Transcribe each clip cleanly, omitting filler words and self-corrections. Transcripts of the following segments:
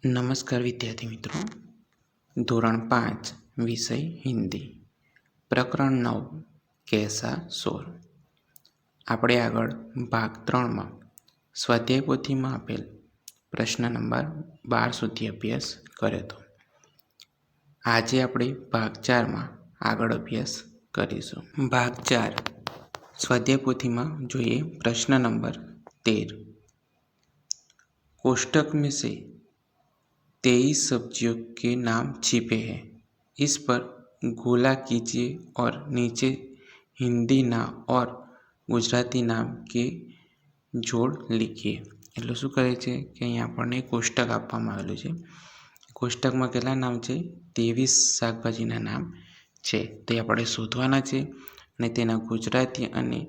નમસ્કાર વિદ્યાર્થી મિત્રો, ધોરણ 5 વિષય હિન્દી, પ્રકરણ 9 कैसा शोर। આપણે આગળ ભાગ 3માં સ્વાધ્યાય પોથીમાં આપેલ પ્રશ્ન નંબર 12 સુધી અભ્યાસ કર્યો હતો। આજે આપણે ભાગ 4માં આગળ અભ્યાસ કરીશું। ભાગ 4 સ્વાધ્યાય પોથીમાં જોઈએ પ્રશ્ન નંબર 13। कोष्टक में से 23 सब्जियों के नाम छिपे हैं, इस पर गोला कीजिए और नीचे हिंदी नाम और गुजराती नाम के जोड़ लिखिए। એટલે શું કરે છે કે અહીંયા આપણને કોષ્ટક આપવામાં આવેલું છે। કોષ્ટકમાં કેટલા નામ છે? 23 શાકભાજીના નામ છે, તે આપણે શોધવાના છે અને તેના ગુજરાતી અને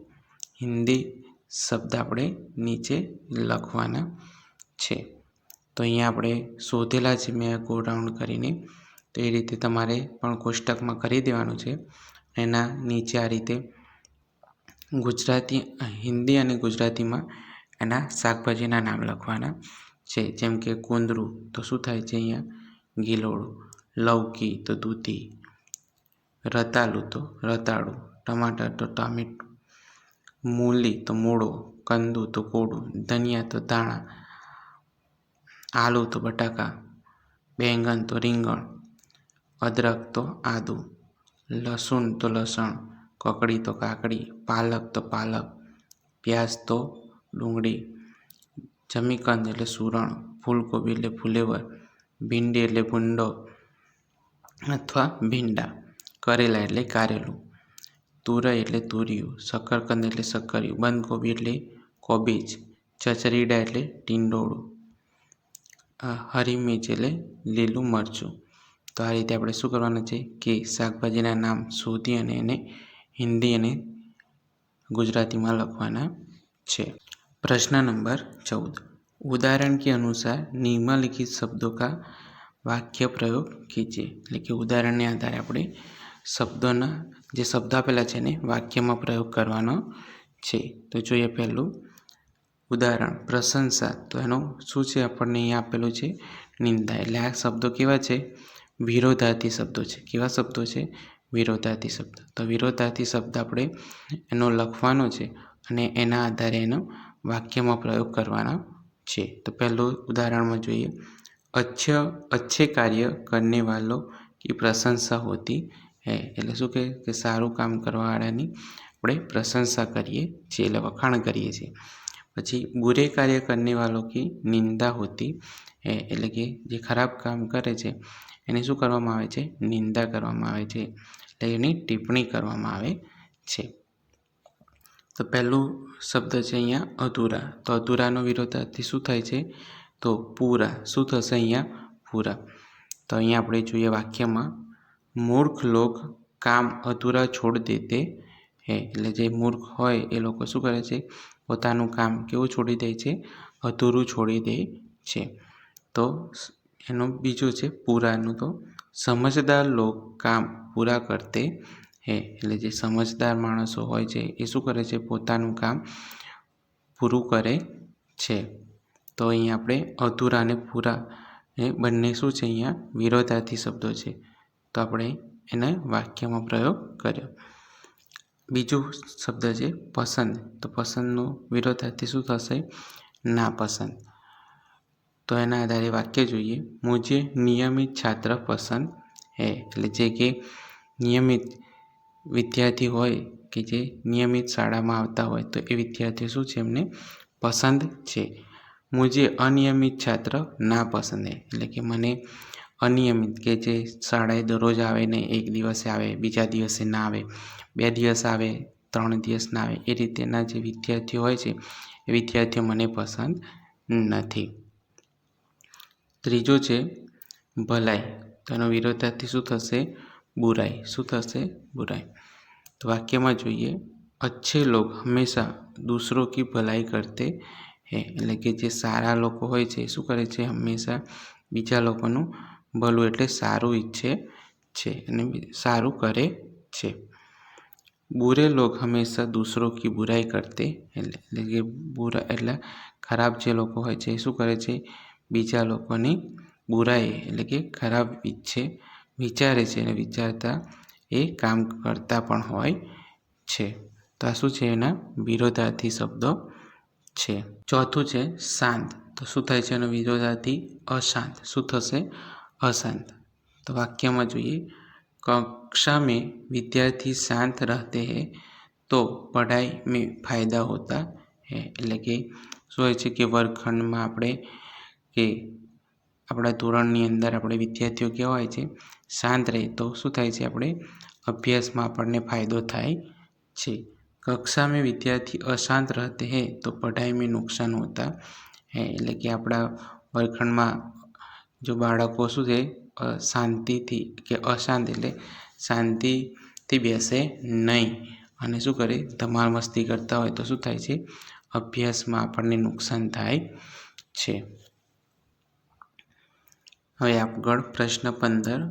હિન્દી શબ્દ આપણે નીચે લખવાના છે। તો અહીંયા આપણે શોધેલા છે મેં ગો રાઉન્ડ કરીને, તો એ રીતે તમારે પણ કોષ્ટકમાં કરી દેવાનું છે। એના નીચે આ રીતે ગુજરાતી, હિન્દી અને ગુજરાતીમાં એના શાકભાજીના નામ લખવાના છે। જેમ કે કુંદરું તો શું થાય છે અહીંયા? ગિલોળું। લૌકી તો દૂધી, રતાલું તો રતાળું, ટમાટર તો ટામેટું, મૂલી તો મૂળો, કંદુ તો કોડું, ધનિયા તો ધાણા, आलू तो बटाका, बैंगन तो રીંગણ, अदरक तो आदू, लसूण तो लसण, ककड़ी तो काकड़ी, पालक तो पालक, प्याज तो डूंगળી, जमीकंद એટલે सूरण, फूलकोबी એટલે फुलेवर, भींडी એટલે ભૂંડો અથવા ભીંડા, કરેલા એટલે કારેલું, તુરઈ એટલે તુરિયું, શકરકંદ એટલે શક્કરિયું, બંધકોબી એટલે કોબીજ, ચચરીડા એટલે ટીંડોળું, હરી મિર્ચ એટલે લીલું મરચું। તો આ રીતે આપણે શું કરવાનું છે કે શાકભાજીના નામ શોધી અને એને હિન્દી અને ગુજરાતીમાં લખવાના છે। प्रश्न नंबर 14। उदाहरण के अनुसार निम्नलिखित शब्दों का वाक्य प्रयोग कीजिए। એટલે કે ઉદાહરણને આધારે આપણે શબ્દોના જે શબ્દ આપેલા છે ને વાક્યમાં પ્રયોગ કરવાનો છે। તો જોઈએ પહેલું ઉદાહરણ પ્રશંસા, તો એનો શું છે આપણને અહીંયા આપેલું છે નિંદા। એટલે આ શબ્દો કેવા છે? વિરોધાર્થી શબ્દો છે। કેવા શબ્દો છે? વિરોધાર્થી શબ્દ। તો વિરોધાર્થી શબ્દ આપણે એનો લખવાનો છે અને એના આધારે એનો વાક્યમાં પ્રયોગ કરવાનો છે। તો પહેલું ઉદાહરણમાં જોઈએ अच्छे कार्य करने वालों की प्रशंसा होती है। એટલે શું કહે કે સારું કામ કરવાવાળાની આપણે પ્રશંસા કરીએ છીએ, એટલે વખાણ કરીએ છીએ। પછી बुरे कार्य करने वालों की निंदा होती है। એટલે કે જે ખરાબ કામ કરે છે એની શું કરવામાં આવે છે? નિંદા કરવામાં આવે છે, એટલે એની ટિપ્પણી કરવામાં આવે છે। તો પહેલું શબ્દ છે અહીંયા અધૂરા, તો અધૂરાનો વિરોધાર્થી શું થાય છે? તો પૂરા। શું થશે અહીંયા? પૂરા। તો અહીંયા આપણે જોઈએ વાક્યમાં મૂર્ખ લોગ કામ અધૂરા છોડ દેતે હે। એટલે જે મૂર્ખ હોય એ લોકો શું કરે છે? પોતાનું કામ કેવું છોડી દે છે? અધૂરું છોડી દે છે। તો એનું બીજું છે પૂરાનું, તો સમજદાર લોગ કામ પૂરા કરતે હે। એટલે જે સમજદાર માણસો હોય છે એ શું કરે છે? પોતાનું કામ પૂરું કરે છે। તો અહીંયા આપણે અધૂરા અને પૂરા એ બંને શું છે? અહીંયા વિરોધાર્થી શબ્દો છે, તો આપણે એને વાક્યમાં પ્રયોગ કર્યો। બીજું શબ્દ છે પસંદ, તો પસંદનો વિરોધાર્થી શું થશે? નાપસંદ। તો એના આધારે વાક્ય જોઈએ મુझे નિયમિત છાત્ર પસંદ હે। એટલે જે કે નિયમિત વિદ્યાર્થી હોય કે જે નિયમિત શાળામાં આવતા હોય તો એ વિદ્યાર્થીઓ શું છે? એમને પસંદ છે। મુझे અનિયમિત છાત્ર ના પસંદ હે। એટલે કે મને અનિયમિત કે જે શાળાએ દરરોજ આવે ને એક દિવસે આવે, બીજા દિવસે ના આવે, 2 દિવસ આવે, 3 દિવસ ના આવે, એ રીતેના જે વિદ્યાર્થીઓ હોય છે એ વિદ્યાર્થીઓ મને પસંદ નથી। ત્રીજો છે ભલાઈ, તો એનો વિરોધાર્થી શું થશે? બુરાઈ। શું થશે? બુરાઈ। તો વાક્યમાં જોઈએ अच्छे लोग हमेशा दूसरों की भलाई करते हैं। એટલે કે જે સારા લોકો હોય છે શું કરે છે? હંમેશા બીજા લોકોનું ભલું એટલે સારું ઈચ્છે છે અને સારું કરે છે। बुरे लोग हमेशा दूसरों की बुराई करते हैं। એટલે કે બુરા એટલે ખરાબ જે લોકો હોય છે એ શું કરે છે? બીજા લોકોની બુરાઈ એટલે કે ખરાબ વિચારે છે અને વિચારતા એ કામ કરતા પણ હોય છે. તો આ શું છે? એના વિરોધાર્થી શબ્દો છે. ચોથું છે શાંત. તો શું થાય છે એનો વિરોધાર્થી? અશાંત. શું થશે? અશાંત. તો વાક્યમાં જોઈએ, कक्षा में विद्यार्थी शांत रहते हैं तो पढ़ाई में फायदा होता है. એટલે કે શું હોય છે કે વર્ગખંડમાં આપણે કે આપણા ધોરણની અંદર આપણે વિદ્યાર્થીઓ કેવા હોય છે? શાંત રહે તો શું થાય છે? આપણે અભ્યાસમાં આપણને ફાયદો થાય છે. कक्षा में विद्यार्थी अशांत रहते हैं तो पढ़ाई में नुकसान होता है. એટલે કે આપણા વર્ગખંડમાં જો બાળકો શું છે શાંતિથી કે અશાંત એટલે શાંતિથી બેસે નહીં અને શું કરે? ધમાલ મસ્તી કરતા હોય તો શું થાય છે? અભ્યાસમાં આપણને નુકસાન થાય છે. હવે આગળ પ્રશ્ન 15,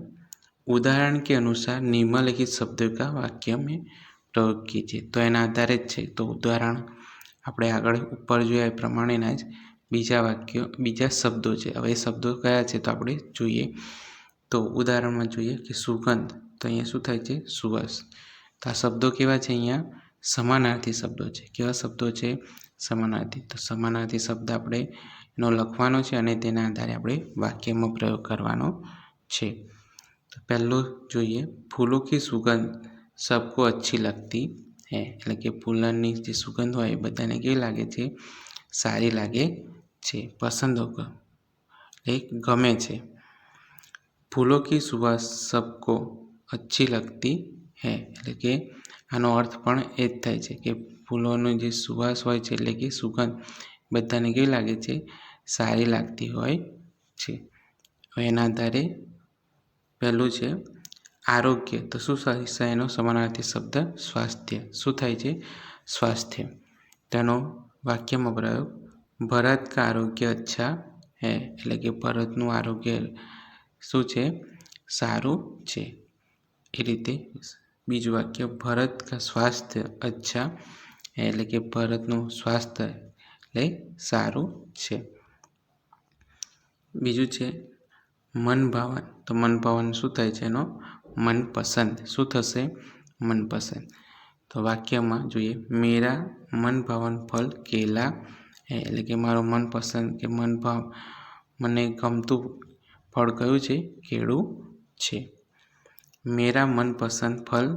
उदाहरण के अनुसार निम्नलिखित शब्दों का वाक्य में प्रयोग कीजिए. તો એના આધારે જ છે. તો ઉદાહરણ આપણે આગળ ઉપર જોયા એ પ્રમાણેના જ બીજા શબ્દો છે. હવે એ શબ્દો કયા છે તો આપણે જોઈએ. તો ઉદાહરણમાં જોઈએ કે સુગંધ. તો અહીંયા શું થાય છે? સુવાસ. તો આ શબ્દો કેવા છે? અહીંયા સમાનાર્થી શબ્દો છે. કેવા શબ્દો છે? સમાનાર્થી. તો સમાનાર્થી શબ્દ આપણે એનો લખવાનો છે અને તેના આધારે આપણે વાક્યમાં પ્રયોગ કરવાનો છે. તો પહેલું જોઈએ, ફૂલો કી સુગંધ સબકો અચ્છી લગતી હૈ. એટલે કે ફૂલોની જે સુગંધ હોય એ બધાને કેવી લાગે છે? સારી લાગે છે. પસંદ એટલે ગમે છે. ફૂલો કી સુવાસ સબકો અચ્છી લગતી હૈ. એટલે કે આનો અર્થ પણ એ જ થાય છે કે ફૂલોનો જે સુવાસ હોય છે એટલે કે સુગંધ બધાને કેવી લાગે છે? સારી લાગતી હોય છે. એના આધારે પહેલું છે આરોગ્ય. તો શું થાય? એનો સમાનાર્થી શબ્દ સ્વાસ્થ્ય. શું થાય છે? સ્વાસ્થ્ય. તેનો વાક્યમાં પ્રયોગ, ભરત કા આરોગ્ય અચ્છા હૈ. એટલે કે ભરતનું આરોગ્ય શું છે? સારું છે. એ રીતે બીજું વાક્ય, ભરત કા સ્વાસ્થ્ય અચ્છા હૈ. એટલે કે ભરતનું સ્વાસ્થ્ય એટલે સારું છે. બીજું છે મનભાવન. તો મનભાવન શું થાય છે? એનો મનપસંદ. શું થશે? મનપસંદ. તો વાક્યમાં જોઈએ, મેરા મનભાવન ફલ કેલા હૈ. એટલે કે મારો મનપસંદ કે મને ગમતું ફળ કયું છે? કેળું છે. મેરા મનપસંદ ફલ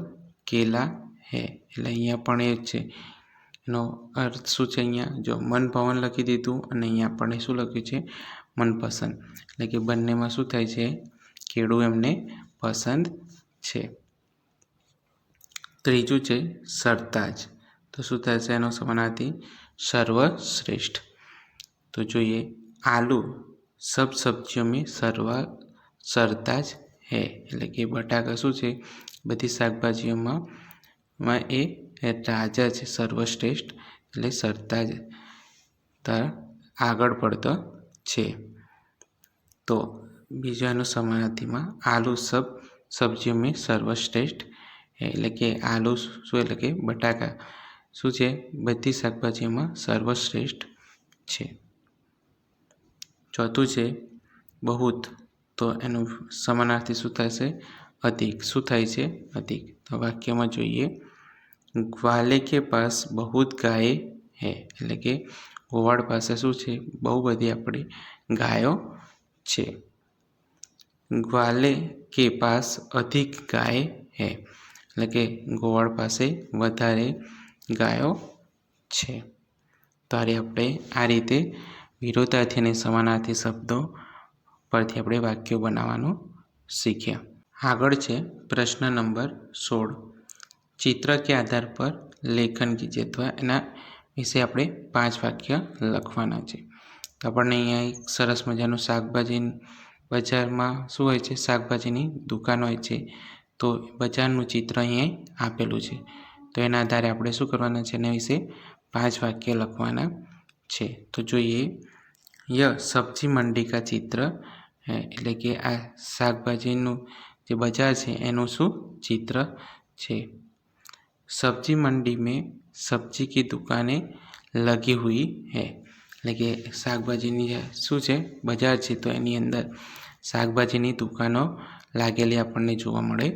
કેલા હૈ. એટલે અહીંયા પણ એ જ છે. એનો અર્થ શું છે? અહીંયા જો મનભાવન લખી દીધું અને અહીંયા આપણે શું લખ્યું છે? મનપસંદ. એટલે કે બંનેમાં શું થાય છે? કેળું એમને પસંદ છે. ત્રીજું છે સરતાજ. તો શું થાય છે? એનો સમાનાર્થી સર્વશ્રેષ્ઠ. તો જોઈએ, આલુ સબ સબ્જીઓ મેં સરતાજ હૈ. એટલે કે બટાકા શું છે? બધી શાકભાજીઓમાં એ રાજા છે, સર્વશ્રેષ્ઠ એટલે સરતાજ આગળ પડતો છે. તો બીજા એનો સમાનાર્થીમાં આલુ સબ સબ્જીઓ મેં સર્વશ્રેષ્ઠ એટલે કે આલુ શું? એટલે કે બટાકા શું છે? બધી શાકભાજીમાં સર્વશ્રેષ્ઠ છે. ચોથું છે બહુત. તો એનું સમાનાર્થી શું થશે? અધિક. શું થાય છે? અધિક. તો વાક્યમાં જોઈએ, ગ્વાલે કે પાસ બહુત ગાય હૈ. એટલે કે ગોવાળ પાસે શું છે? બહુ બધી આપણી ગાયો છે. ગ્વાલે કે પાસ અધિક ગાય હૈ. એટલે કે ગોવાળ પાસે વધારે ગાયો છે. તો આપણે આ રીતે વિરોધાર્થી અને સમાનાર્થી શબ્દો પરથી આપણે વાક્યો બનાવવાનું શીખ્યા. આગળ છે પ્રશ્ન નંબર 16, ચિત્ર કે આધાર પર લેખન કીજીએ. અથવા એના વિશે આપણે 5 વાક્ય લખવાના છે. તો આપણને અહીંયા એક સરસ મજાનું શાકભાજી બજારમાં શું હોય છે? શાકભાજીની દુકાન હોય છે. તો બજારનું ચિત્ર અહીંયા આપેલું છે. તો એના આધારે આપણે શું કરવાના છે? એના વિશે 5 વાક્ય લખવાના છે. તો જોઈએ, યહ સબ્જી મંડી કા ચિત્ર એટલે કે આ શાકભાજીનું જે બજાર છે એનું શું? ચિત્ર છે. સબ્જી મંડી મેં સબ્જી કી દુકાનેं લગી હુઈ હૈ. એટલે કે શાકભાજીની શું છે? બજાર છે. તો એની અંદર શાકભાજીની દુકાનો લાગેલી આપણને જોવા મળે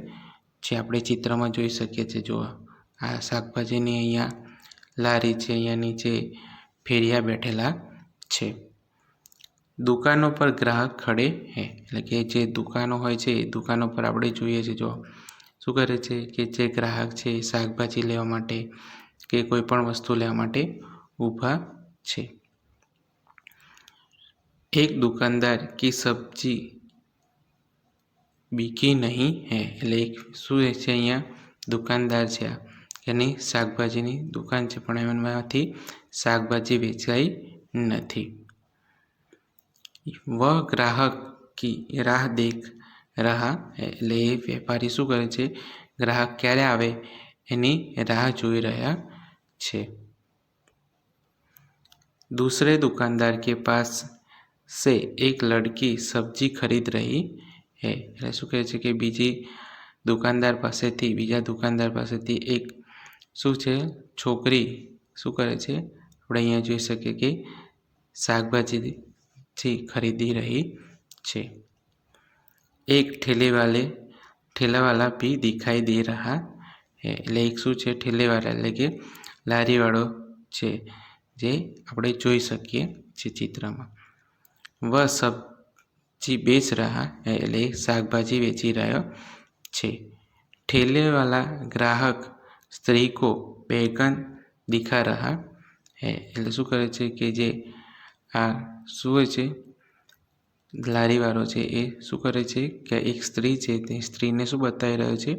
છે. આપણે ચિત્રમાં જોઈ શકીએ છીએ. જો આ શાકભાજીની અહીંયા લારી છે, અહીંયા નીચે ફેરિયા બેઠેલા છે. દુકાનો પર ગ્રાહક ખડે હે, એટલે કે જે દુકાનો હોય છે એ દુકાનો પર આપણે જોઈએ છીએ. જો શું કરે છે કે જે ગ્રાહક છે એ શાકભાજી લેવા માટે કે કોઈ પણ વસ્તુ લેવા માટે ઊભા છે. એક દુકાનદાર કી સબ્જી બીકી નહીં હે, એટલે શું છે અહીંયા દુકાનદાર છે એની શાકભાજીની દુકાન છે પણ એમાંથી શાકભાજી વેચાઈ નથી. વહ ગ્રાહક કી રાહ દેખ રહા હે, એટલે એ વેપારી શું કરે છે, ગ્રાહક ક્યારે આવે એની રાહ જોઈ રહ્યા છે. दूसरे दुकानदार के पास से एक लड़की सब्जी खरीद रही है, એટલે શું કહે છે કે બીજા દુકાનદાર પાસેથી એક શું છે છોકરી શું કરે છે, આપણે અહીંયા જોઈ શકીએ કે શાકભાજી ખરીદી રહી છે. એક ઠેલાવાલા भी दिखाई दे रहा है, એટલે એક શું છે ઠેલેવાલા એટલે કે લારીવાળો છે જે આપણે જોઈ શકીએ છીએ ચિત્રમાં. વહ સબ્જી બેચ રહા હે, એટલે શાકભાજી વેચી રહ્યો છે. ઠેલેવાલા ગ્રાહક સ્ત્રી કો બેગન દિખા રહા હે, એટલે શું કરે છે કે જે આ શું હોય છે લારીવાળો છે એ શું કરે છે કે એક સ્ત્રી છે તે સ્ત્રીને શું બતાવી રહ્યો છે,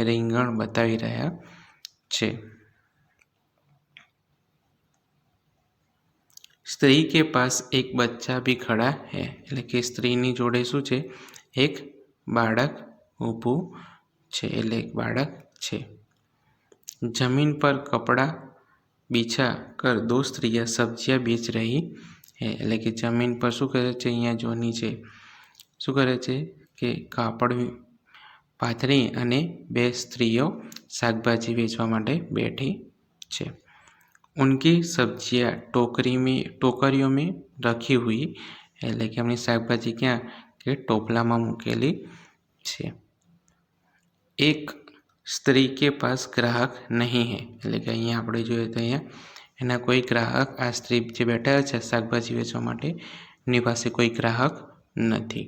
રીંગણ બતાવી રહ્યા છે. સ્ત્રી કે પાસ એક બચ્ચા ભી ખડા હે, એટલે કે સ્ત્રીની જોડે શું છે એક બાળક ઊભું છે, એટલે એક બાળક છે. જમીન પર કપડા બિછા કર દો સ્ત્રીયા સબ્जियां બેચ રહી હે, એટલે કે જમીન પર શું કરે છે અહીંયા જો નીચે શું કરે છે કે કાપડ પાથરી અને બે સ્ત્રીઓ શાકભાજી વેચવા માટે બેઠી છે. उनकी सब्जियां टोकरियों में रखी हुई, એટલે કે એમની શાકભાજી ક્યાં કે ટોપલામાં મૂકેલી છે. એક સ્ત્રી કે પાસ ગ્રાહક નહીં હે, એટલે કે અહીંયા આપણે જોઈએ તો અહીંયા એના કોઈ ગ્રાહક આ સ્ત્રી જે બેઠા છે શાકભાજી વેચવા માટે એની પાસે કોઈ ગ્રાહક નથી.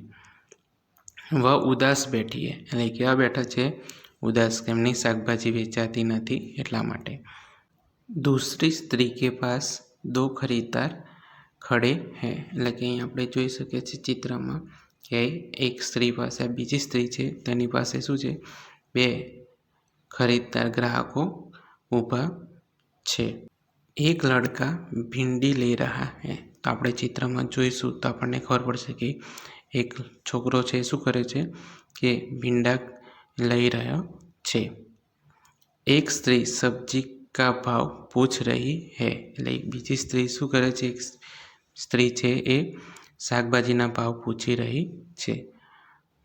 વહ ઉદાસ બેઠી હે, એટલે કેવા બેઠા છે ઉદાસ, એમની શાકભાજી વેચાતી નથી એટલા માટે. दूसरी स्त्री के पास दो खरीदार खड़े हैं, એટલે કે અહીં આપણે જોઈ શકીએ છીએ ચિત્રમાં કે એક સ્ત્રી પાસે બીજી સ્ત્રી છે તેની પાસે શું છે બે ખરીદદાર ગ્રાહકો ઊભા છે. એક લડકા ભીંડી લઈ રહા હે, તો આપણે ચિત્રમાં જોઈશું તો આપણને ખબર પડશે કે એક છોકરો છે શું કરે છે કે ભીંડા લઈ રહ્યો છે. એક સ્ત્રી સબ્જી કા ભાવ પૂછ રહી હે, એટલે બીજી સ્ત્રી શું કરે છે, એક સ્ત્રી છે એ શાકભાજીના ભાવ પૂછી રહી છે.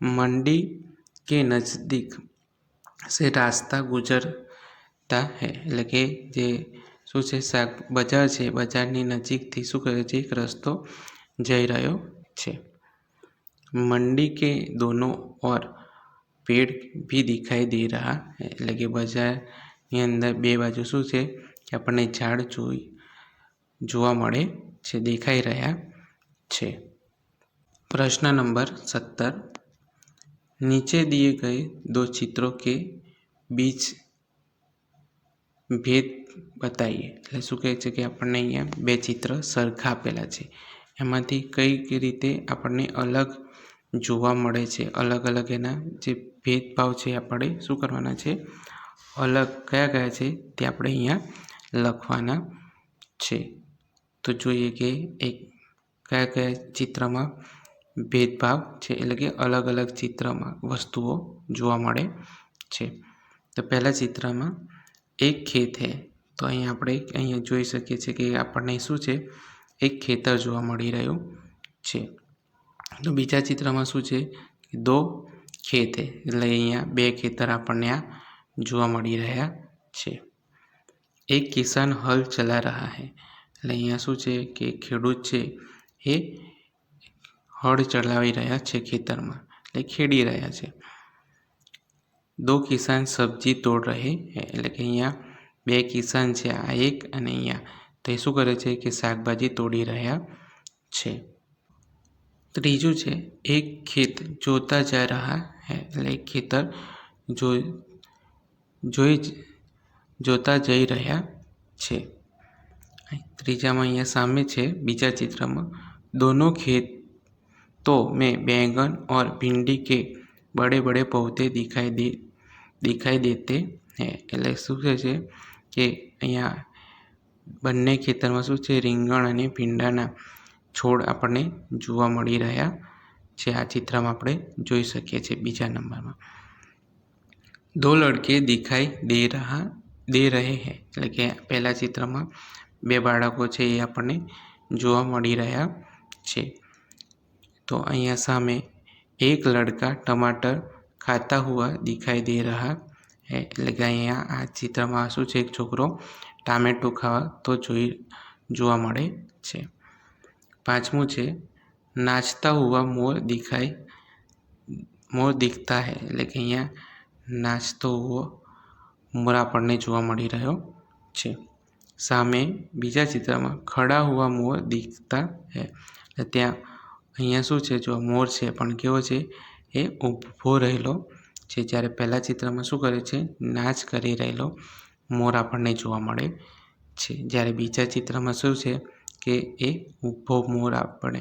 મંડી કે નજદીક સે રાસ્તા ગુજરતા હે, એટલે કે જે શું છે બજાર છે બજારની નજીકથી શું કરે છે એક રસ્તો જઈ રહ્યો છે. મંડી કે દોનો ઓર પેડ ભી દિખાઈ દે રહા હે, એટલે કે બજારની અંદર બે બાજુ શું છે કે આપણને ઝાડ જોવા મળે છે, દેખાઈ રહ્યા છે. प्रश्न नंबर 17, नीचे दिए गए दो चित्रों के बीच भेद बताइए, એટલે શું કહે છે કે આપણને અહીંયા બે ચિત્ર સરખા આપેલા છે એમાંથી કઈ રીતે આપણને અલગ જોવા મળે છે, અલગ અલગ એના જે ભેદભાવ છે આપણે શું કરવાના છે, અલગ કયા છે તે આપણે અહીંયા લખવાના છે. તો જોઈએ કે એક કયા ચિત્રમાં भेदभाव છે, એટલે કે અલગ અલગ ચિત્રમાં વસ્તુઓ જોવા મળે છે. તો પહેલા ચિત્રમાં એક ખેત હે, તો અહીંયા જોઈ શકીએ છીએ કે આપણને શું છે એક ખેતર જોવા મળી રહ્યું છે. તો બીજા ચિત્રમાં શું છે દો ખેત હે, એટલે અહીંયા બે ખેતર આપણને આ જોવા મળી રહ્યા છે. એક કિસાન હલ ચલા રહા હે, એટલે અહીંયા શું છે કે ખેડૂત છે એ હળ ચલાવી રહ્યા છે ખેતરમાં, એટલે ખેડી રહ્યા છે। दो किसान सब्जी तोड़ रहे हैं, એટલે કે અહીંયા બે કિસાન છે, આ એક અને અહીંયા તે શું કરે છે કે શાકભાજી તોડી રહ્યા છે। ત્રીજું છે એક ખેત જોતા जा रहा है, એટલે ખેતર જોતા જઈ રહ્યા છે। ત્રીજામાં અહીંયા સામે છે બીજા ચિત્રમાં, दोनों खेतों में बैंगन और भिंडी के बड़े बड़े पौधे दिखाई देते हैं, એટલે શું કહે છે કે અહીંયા બંને ખેતરમાં શું છે રીંગણ અને ભીંડાના છોડ આપણને જોવા મળી રહ્યા છે। આ ચિત્રમાં આપણે જોઈ શકીએ છીએ। બીજા નંબરમાં दो लड़के दिखाई दे रहे हैं, એટલે કે પહેલા ચિત્રમાં બે બાળકો છે એ આપણને જોવા મળી રહ્યા છે। તો અહીંયા સામે एक लड़का टमाटर खाता हुआ दिखाई दे रहा है, એટલે કે અહીંયા આ ચિત્રમાં શું છે એક છોકરો ટામેટું ખાવા તો જોવા મળે છે। પાંચમું છે नाचता हुआ मोर दिखता है, એટલે કે અહીંયા નાચતો હુવો મોર આપણને જોવા મળી રહ્યો છે। સામે બીજા ચિત્રમાં ખડા હુआ मोर दिखता है, એટલે ત્યાં અહીંયા શું છે જો મોર છે પણ કેવો છે એ ઊભો રહેલો છે, જ્યારે પહેલા ચિત્રમાં શું કરે છે નાચ કરી રહેલો મોર આપણને જોવા મળે છે, જ્યારે બીજા ચિત્રમાં શું છે કે એ ઊભો મોર આપણે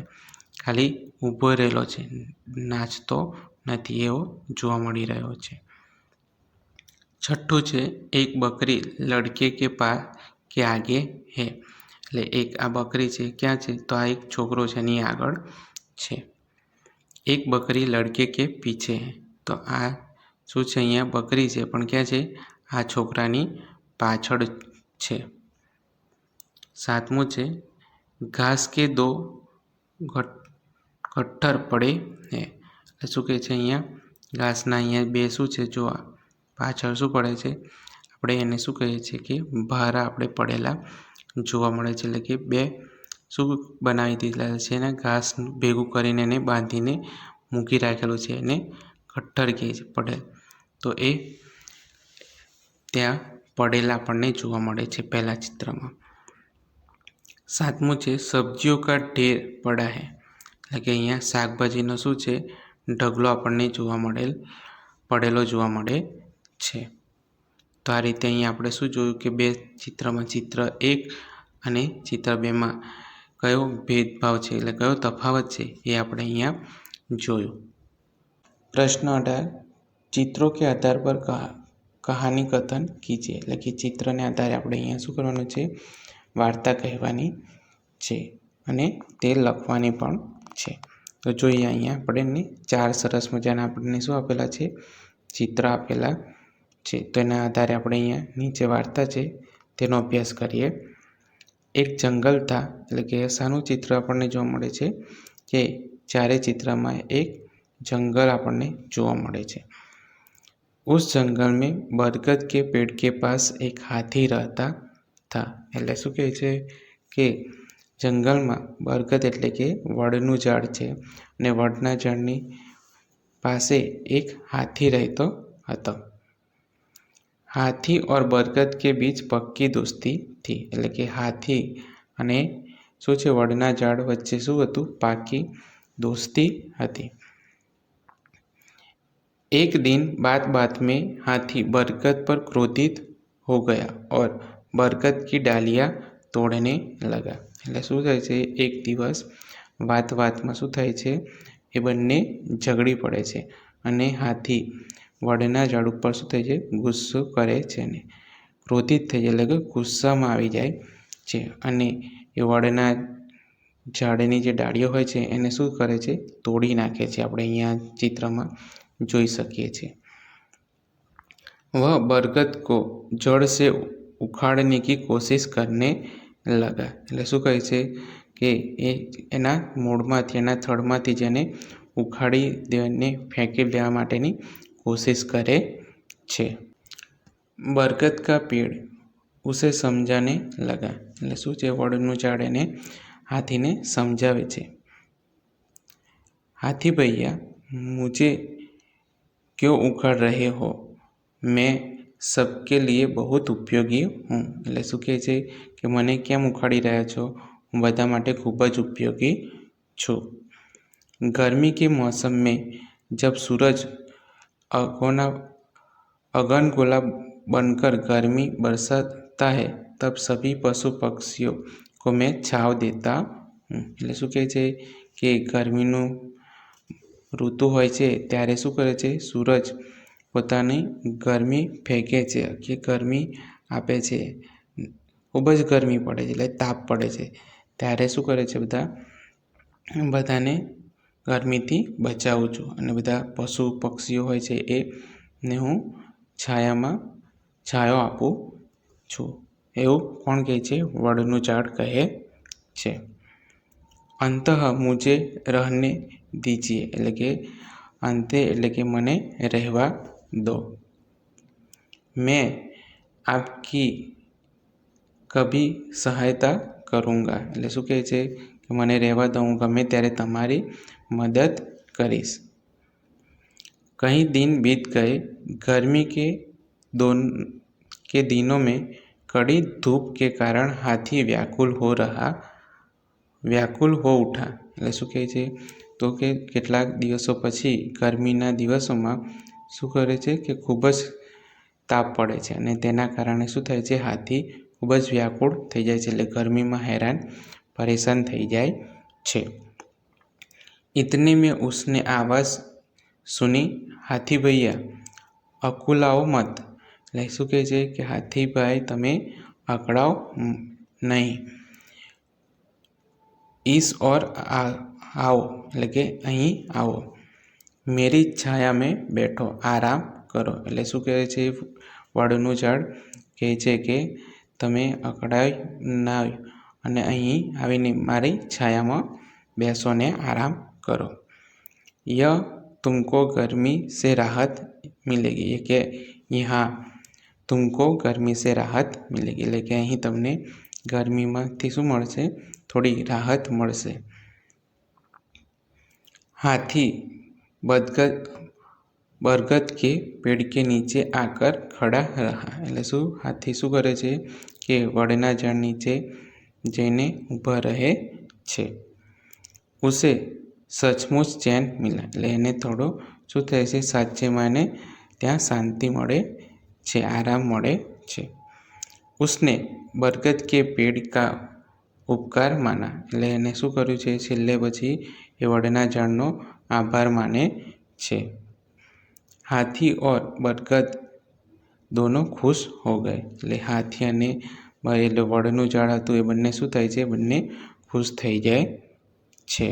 ખાલી ઊભો રહેલો છે, નાચતો નથી એવો જોવા મળી રહ્યો છે। છઠ્ઠું છે એક બકરી લડકે કે આગે હે, એટલે એક આ બકરી છે ક્યાં છે તો આ એક છોકરો છે એની આગળ છે। એક બકરી લડકે કે પીછે હે, તો આ શું છે અહીંયા બકરી છે પણ ક્યાં છે આ છોકરાની પાછળ છે। સાતમું છે ઘાસ કે દો ગઠ્ઠર પડે હે, એટલે શું કહે છે અહીંયા ઘાસના અહીંયા બે શું છે જો પાછળ શું પડે છે આપણે એને શું કહીએ છીએ કે ભારા આપણે પડેલા જોવા મળે છે, એટલે કે બે શું બનાવી દીધેલા છે એને ઘાસ ભેગું કરીને એને બાંધીને મૂકી રાખેલું છે, એને ગઠ્ઠર કહે છે પડેલ, તો એ ત્યાં પડેલા આપણને જોવા મળે છે પહેલા ચિત્રમાં। સાતમું છે સબ્જીઓ કા ઢેર પડા હે, એટલે કે અહીંયા શાકભાજીનો શું છે ઢગલો આપણને પડેલો જોવા મળે છે। તો આ રીતે અહીંયા આપણે શું જોયું કે બે ચિત્રમાં ચિત્ર 1 અને ચિત્ર 2માં કયો ભેદભાવ છે એટલે કયો તફાવત છે એ આપણે અહીંયા જોયું। પ્રશ્ન 18 ચિત્રો કે આધાર પર કહાની કથન કીજીએ, એટલે કે ચિત્રને આધારે આપણે અહીંયા શું કરવાનું છે વાર્તા કહેવાની છે અને તે લખવાની પણ છે। તો જોઈએ અહીંયા આપણને 4 સરસ મજાના આપણને શું આપેલા છે ચિત્ર આપેલા છે, તો એના આધારે આપણે અહીંયા નીચે વાર્તા છે તેનો અભ્યાસ કરીએ। એક જંગલ था, એટલે કે શાનું ચિત્ર આપણને જોવા મળે છે કે ચારે ચિત્રમાં એક જંગલ આપણને જોવા મળે છે। उस जंगल में बरगद के पेड़ के पास एक हाथी रहता था, એટલે શું કહે છે કે જંગલમાં બરગદ એટલે કે વડનું ઝાડ છે અને વડના ઝાડની પાસે એક હાથી રહેતો હતો। हाथी और बरगद के बीच पक्की दोस्ती थी, એટલે કે હાથી અને શું છે વડના ઝાડ વચ્ચે શું હતું પાકી दोस्ती હતી। एक दिन बात में हाथी बरगद पर क्रोधित हो गया और बरगद की डालियाँ तोड़ने लगा, એટલે શું થાય છે એક દિવસ વાતમાં શું થાય છે એ બંને ઝઘડી પડે છે અને હાથી વડના ઝાડ ઉપર શું થાય છે ગુસ્સો કરે છે અને ક્રોધિત થઈ જાય એટલે કે ગુસ્સામાં આવી જાય છે અને એ વડના ઝાડની જે ડાળીઓ હોય છે એને શું કરે છે તોડી નાખે છે, આપણે અહીંયા ચિત્રમાં જોઈ શકીએ છીએ। वह बरगद को जड़ से उखाड़ने की कोशिश करने लगा, એટલે શું કહે છે કે એ એના મૂળમાંથી એના થડમાંથી જેને ઉખાડી દેવાને ફેંકી દેવા માટેની कोशिश करे छे। बरगद का पेड़ उसे समझाने लगा, એટલે શું છે વડનું ઝાડ એને હાથીને સમજાવે છે। हाथी भैया, मुझे क्यों उखाड़ रहे हो? मैं सबके लिए बहुत ઉપયોગી હું. એટલે શું કહે છે કે મને કેમ ઉખાડી રહ્યા છો? હું બધા માટે ખૂબ જ ઉપયોગી છું. गर्मी के मौसम में जब सूरज अगनगोला बनकर गर्मी बरसाता है तब सभी पशु पक्षियों को मैं छाव देता हूँ. એટલે શું કહે છે કે ગરમીનું ઋતુ હોય છે ત્યારે શું કરે છે, સૂરજ પોતાની ગરમી ફેંકે છે કે ગરમી આપે છે. ખૂબ જ ગરમી પડે છે એટલે તાપ પડે છે ત્યારે શું કરે છે, બધાને ગરમીથી બચાવું છું અને બધા પશુ પક્ષીઓ હોય છે એને હું છાયો આપું છું. એવું કોણ કહે છે? વડનું ઝાડ કહે છે. અંતઃ મુझे रहने दीजिए એટલે કે અંતે એટલે કે મને રહેવા દો. मैं आपकी कभी सहायता करूँगा એટલે શું કહે છે કે મને રહેવા દો, હું ગમે ત્યારે તમારી मदद करीश. कई दिन बीत गए, गर्मी के दिनों में कड़ी धूप के कारण हाथी व्याकुल हो उठा. એટલે શું કહે છે તો કે કેટલાક દિવસો પછી ગરમીના દિવસોમાં શું કરે છે કે ખૂબ જ તાપ પડે છે અને તેના કારણે શું થાય છે, હાથી ખૂબ જ વ્યાકુળ થઈ જાય છે એટલે ગરમીમાં હેરાન પરેશાન થઈ જાય છે. इतने में उसने आवाज़ सुनी, हाथी भैया अकुलाओ मत. એટલે શું કહે છે કે હાથીભાઈ તમે અકળાઓ નહીં. ઈસ ઓર आओ એટલે કે અહીં આવો. મેરી છાયા મેં બેઠો, આરામ કરો. એટલે શું કહે છે, વડનું ઝાડ કહે છે કે તમે અકળાય ના અને અહીં આવીને મારી છાયામાં બેસો ને આરામ करो. यह तुमको गर्मी से राहत मिलेगी. ये कि यहाँ तुमको गर्मी से राहत मिलेगी એટલે કે અહીં તમને ગરમીમાંથી શું મળશે, થોડી રાહત મળશે. हाथी बरगद के पेड़ के नीचे आकर खड़ा रहा. એટલે શું હાથી શું કરે છે કે વડના ઝાડ નીચે જઈને ઊભા રહે છે. ઉસે સચમુચ ચેન મિલા એટલે એને થોડો શું થાય છે, સાચેમાં એને ત્યાં શાંતિ મળે છે, આરામ મળે છે. ઉસને બરગદ કે પેડ કા ઉપકાર માના એટલે એને શું કર્યું છે, છેલ્લે પછી એ વડના ઝાડનો આભાર માને છે. હાથી ઓર બરગદ દોનો ખુશ હો ગए એટલે હાથી અને એટલે વડનું ઝાડ હતું એ બંને શું થાય છે, બંને ખુશ થઈ જાય છે.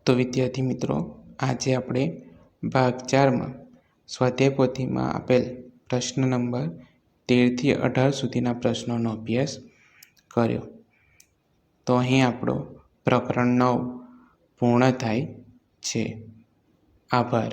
તો વિદ્યાર્થી મિત્રો, આજે આપણે ભાગ 4માં સ્વાધ્યાય પોથીમાં આપેલ પ્રશ્ન નંબર 13થી 18 સુધીના પ્રશ્નોનો અભ્યાસ કર્યો. તો અહીં આપણો પ્રકરણ 9 પૂર્ણ થાય છે. આભાર.